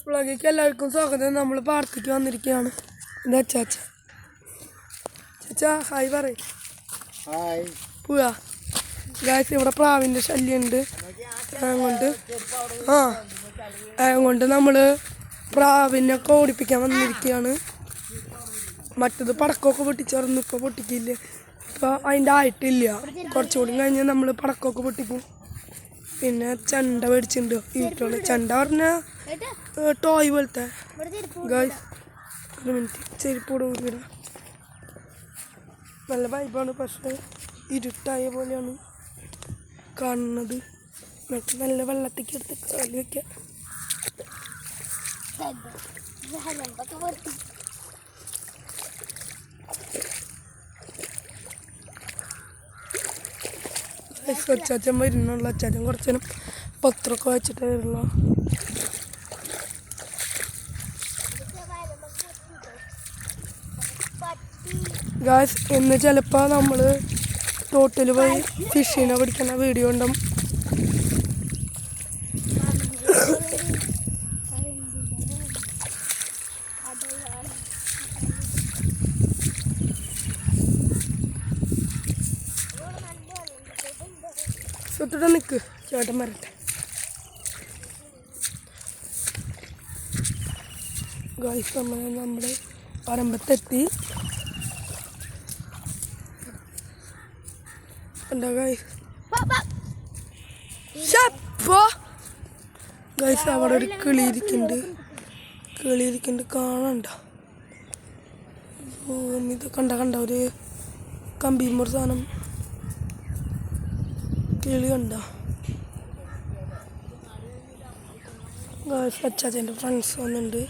വ്ളോഗിലേക്ക് എല്ലാവർക്കും സ്വാഗതം. നമ്മൾ പാടത്തേക്ക് വന്നിരിക്കുകയാണ്. എന്താ ചാച്ച ചാച്ചാ ഹായ് പറയും. ഹായ് പോവാ ഗായ്സ്. ഇവിടെ പ്രാവിൻ്റെ ശല്യമുണ്ട്. അതുകൊണ്ട് നമ്മൾ പ്രാവിനൊക്കെ ഓടിപ്പിക്കാൻ വന്നിരിക്കുകയാണ്. മറ്റത് പടക്കമൊക്കെ പൊട്ടിച്ചേർന്ന് ഇപ്പോൾ പൊട്ടിക്കില്ലേ. ഇപ്പോൾ അതിൻ്റെ ആയിട്ടില്ല. കുറച്ചുകൂടി കഴിഞ്ഞ് നമ്മൾ പടക്കമൊക്കെ പൊട്ടിക്കും. പിന്നെ ചെണ്ട മേടിച്ചിട്ടുണ്ട് വീട്ടിലുള്ള. ചെണ്ട പറഞ്ഞാൽ ടോയ് പോലത്തെ. ഗായ്സ് ഒരു മിനിറ്റ് ചെരുപ്പോട് കൂടി നല്ല വൈബാണ്. പക്ഷേ ഇരുട്ടായ പോലെയാണ് കാണുന്നത്. എന്നിട്ട് നല്ല വെള്ളത്തേക്ക് എടുത്ത് കാല് വയ്ക്കാം. അച്ചാച്ചൻ വരുന്നുള്ള. അച്ചാച്ചൻ കുറച്ചേരം പത്രമൊക്കെ വെച്ചിട്ട് വരുള്ള. ഗായ്സ് ഇന്ന് ചിലപ്പോൾ നമ്മൾ തോട്ടിൽ പോയി ഫിഷിനെ പിടിക്കുന്ന വീഡിയോ ഉണ്ടാവും. സ്വത്തിട്ട് നിൽക്ക്, ചേട്ടൻ വരട്ടെ. ഗായ്സ് നമ്മൾ പറമ്പത്തെത്തി. എന്താ ഗായ്സ് ഗായ്സ് അവിടെ ഒരു കിളിയിരിക്കുന്നുണ്ട് കാണണ്ട. ഇത് കണ്ട ഒരു കമ്പിമൊരു സാധനം കിളി കണ്ട. ഗായ്സ് അച്ചാച്ചൻ്റെ ഫ്രണ്ട്സ് വന്നിട്ടുണ്ട്.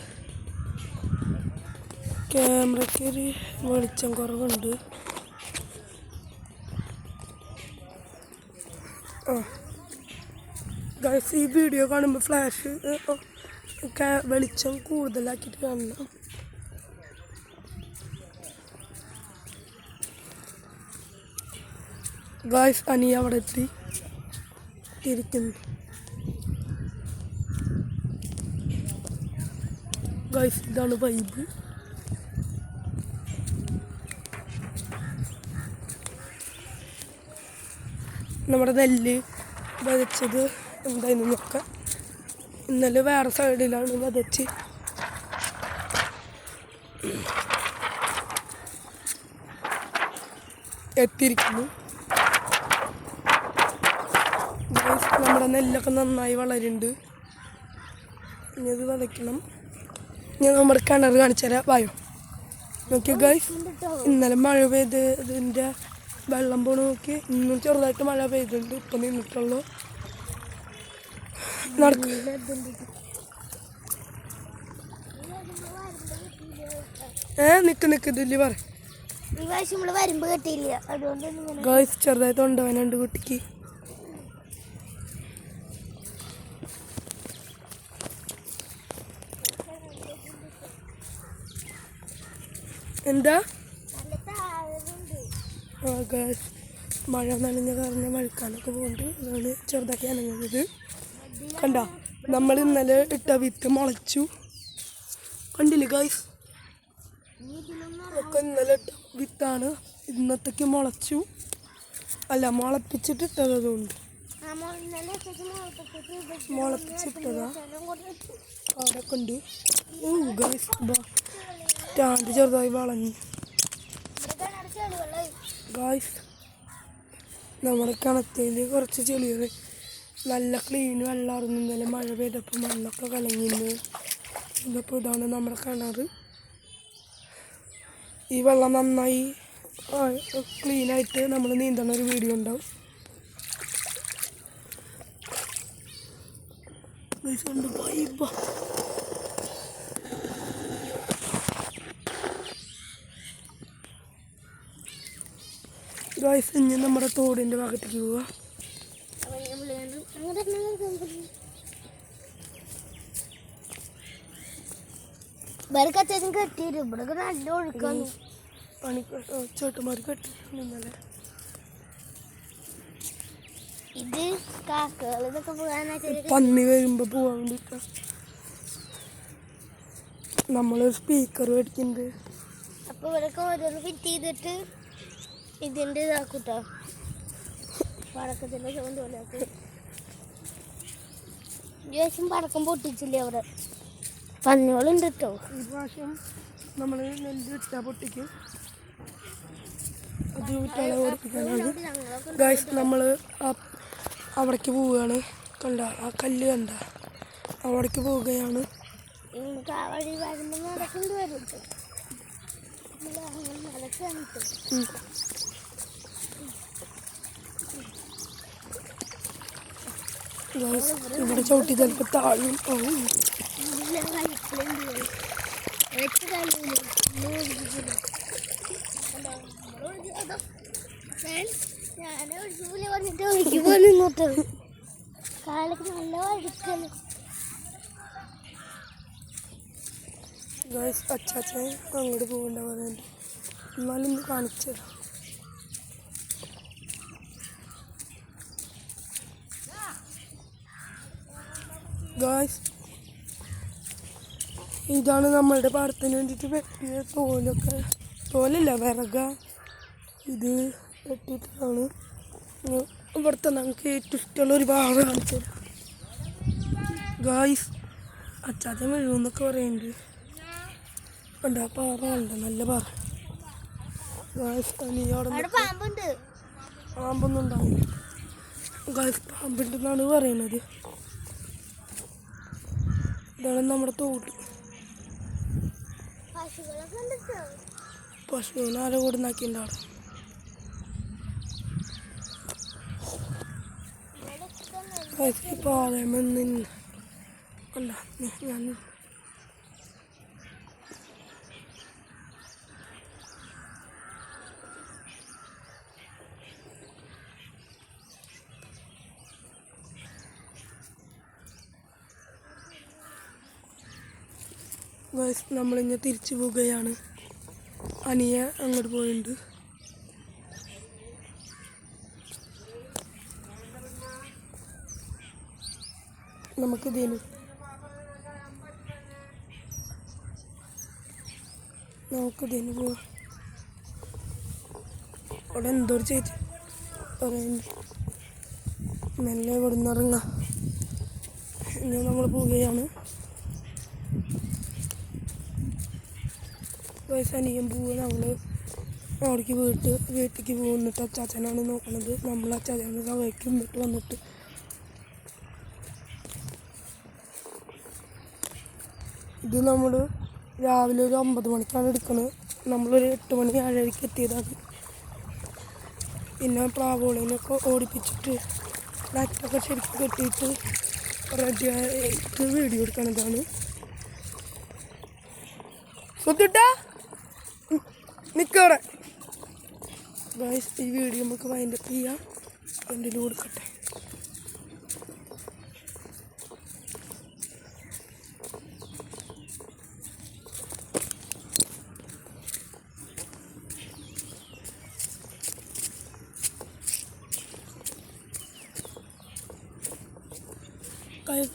ക്യാമറയ്ക്ക് ഒരു വെളിച്ചം കുറവുണ്ട്. ഗായ്സ് ഈ വീഡിയോ കാണുമ്പോൾ ഫ്ലാഷ് വെളിച്ചം കൂടുതലാക്കിയിട്ട് കാണണം. ഗായ്സ് അനി അവിടെ എത്തിയിരിക്കുന്നു. ഗായ്സ് ഇതാണ് വൈബ്. നമ്മുടെ നെല്ല് വിതച്ചത് എന്തായിരുന്നു നോക്കാം. ഇന്നലെ വേറെ സൈഡിലാണ് വിതച്ച്. എത്തിയിരിക്കുന്നു. നമ്മുടെ നെല്ലൊക്കെ നന്നായി വളരുന്നുണ്ട്. ഇനി അത് വിതയ്ക്കണം. ഞാൻ നമ്മുടെ കിണർ കാണിച്ചു തരാം. വായോ നോക്കിയോ ഗൈസ്. ഇന്നലെ മഴ പെയ്ത് ഇതിൻ്റെ വെള്ളം പോണ നോക്കി. ഇന്നും ചെറുതായിട്ട് മഴ പെയ്തിട്ടുണ്ട്. ഇപ്പം നിന്നിട്ടുള്ളൂ. നടക്ക്. നിക്ക് ഇതില് പറ. ഗൈസ് ചെറുതായിട്ട് കൊണ്ടുപോകാനുണ്ട് കുട്ടിക്ക്. എന്താ ഗൈസ് മഴ നനഞ്ഞ കാരണം വഴുക്കാനൊക്കെ പോകുന്നുണ്ട്. അതാണ് ചെറുതാക്കി അനങ്ങുന്നത്. കണ്ട നമ്മൾ ഇന്നലെ ഇട്ട വിത്ത് മുളച്ചു. കണ്ടില്ലേ ഗൈസ്, ഒക്കെ ഇന്നലെ ഇട്ട വിത്താണ്. ഇന്നത്തേക്ക് മുളച്ചു. അല്ല മുളപ്പിച്ചിട്ടിട്ടത്. അതുകൊണ്ട് മുളപ്പിച്ചിട്ടതാ. അവിടെയൊക്കെ ഉണ്ട് ഗൈസ്. സ്റ്റാൻഡ് ചെറുതായി വളഞ്ഞു. ഗായ്സ് നമ്മുടെ കിണറ്റിൽ കുറച്ച് ചെളികൾ നല്ല ക്ലീൻ വെള്ളമായിരുന്നു. ഇന്നലെ മഴ പെയ്തപ്പോൾ മണ്ണൊക്കെ കലങ്ങിയിരുന്നു. ഇതിപ്പോൾ ഇതാണ് നമ്മുടെ കിണർ. ഈ വെള്ളം നന്നായി ക്ലീനായിട്ട് നമ്മൾ നീന്തണ ഒരു വീഡിയോ ഉണ്ടാവും. ഗായ്സ് ഇനി നമ്മുടെ തോടിൻ്റെ ഭാഗത്തേക്ക് പോവുക. ചേട്ടന്മാർ കെട്ടിട്ടുണ്ട് ഇന്നലെ. ഇത് കാക്കകൾ ഇതൊക്കെ പോകാൻ പന്നി വരുമ്പോൾ പോകാൻ വേണ്ടിയിട്ട് നമ്മളൊരു സ്പീക്കർ മേടിക്കുന്നുണ്ട്. അപ്പോൾ ഇവിടെയൊക്കെ ഓരോന്ന് ഫിറ്റ് ചെയ്തിട്ട് ഇതിൻ്റെ ഇതാക്കൂട്ടോ, പടക്കത്തിൻ്റെ സൗണ്ട് പോലെ ആക്കി. ദിവസം പടക്കം പൊട്ടിച്ചില്ലേ അവിടെ, പന്നികളുണ്ട് കേട്ടോ. ഈ പ്രാവശ്യം നമ്മൾ നെല്ല് ഇട്ടാ പൊട്ടിക്കും. അത് കുട്ടികളെ ഓടിപ്പിക്കാനാണ്. ഗൈസ് നമ്മൾ അവിടേക്ക് പോവുകയാണ്. കണ്ട ആ കല്ല് കണ്ട, അവിടേക്ക് പോവുകയാണ്. വഴി വരുമ്പോൾ നടക്കേണ്ടി വരും. ഇവിടെ ചവിട്ടി ചിലപ്പോൾ താഴും. കാലൊക്കെ നല്ല വഴുക്കല്. അച്ചാച്ചൻ അങ്ങോട്ട് പോകണ്ട പറയുന്നുണ്ട്. എന്നാലും ഇന്ന് കാണിച്ചത് ഗായ്സ്, ഇതാണ് നമ്മളുടെ പാടത്തിന് വേണ്ടിയിട്ട് വെട്ടിയ തോലൊക്കെ. തോലല്ല, വിറക. ഇത് വെട്ടിയിട്ടാണ് ഇവിടുത്തെ നമുക്ക് ഏറ്റവും ഇഷ്ടമുള്ള ഒരുപാട് കാണിച്ചത്. ഗായ്സ്, അച്ചാച്ചൻ വീഴുമെന്നൊക്കെ പറയുന്നുണ്ട്. ഉണ്ട് ആ പാറ ഉണ്ട്, നല്ല പാറ. പാമ്പൊന്നും ഉണ്ടാവില്ല. ഗായ്സ്, പാമ്പുണ്ടെന്നാണ് പറയുന്നത്. ഇതാണ് നമ്മുടെ തോട്. പശുവിനെ ആരെ കൂടുന്നാക്കിണ്ടാവും. പാറമെന്ന് അല്ല ഞാൻ നമ്മളിങ്ങനെ തിരിച്ചു പോവുകയാണ്. അനിയ അങ്ങോട്ട് പോയിട്ടുണ്ട്. നമുക്കിതിന് പോവാം. അവിടെ എന്തോരു ചേച്ചി പറയുന്നുണ്ട്. മെല്ലെ ഇവിടെ നിന്ന് ഇറങ്ങാം. ഇനി നമ്മൾ പോവുകയാണ്. അനിയൻ പോവുക. നമ്മൾ അവിടേക്ക് വീട്ടിലേക്ക് പോകുന്നിട്ട് അച്ചാച്ചനാണ് നോക്കണത്. നമ്മൾ അച്ചാച്ചനെ സഹായിക്കും. വന്നിട്ട് ഇത് നമ്മൾ രാവിലെ ഒരു 9 മണിക്കാണ് എടുക്കുന്നത്. നമ്മളൊരു 8 മണി 7:30 എത്തിയതാണ്. പിന്നെ പ്രാവോളിനൊക്കെ ഓടിപ്പിച്ചിട്ട് നെറ്റൊക്കെ ശരിക്കും കെട്ടിയിട്ട് റെഡിയായിട്ട് വീഡിയോ എടുക്കണതാണ്. സുത്തിട്ടാ നിൽക്കവിടെ. ഗൈസ്, ഈ വീഡിയോ നമുക്ക് വൈൻഡപ്പ് ചെയ്യാം. അതിൻ്റെ കൊടുക്കട്ടെ.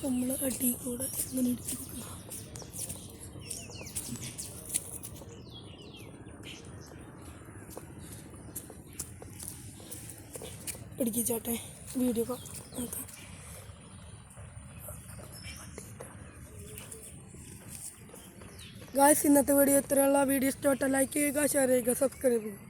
നമ്മൾ അടി കൂടെ ഇങ്ങനെ ഇടിച്ചിരിക്കണം. ഇടിക്കിച്ചാട്ടെ വീഡിയോ നോക്കാം. ഗായ്സ്, ഇന്നത്തെ വീഡിയോ ഇത്രയുള്ള. വീഡിയോ ഇഷ്ടപ്പെട്ട ലൈക്ക് ചെയ്യുക, ഷെയർ ചെയ്യുക, സബ്സ്ക്രൈബ് ചെയ്യുക.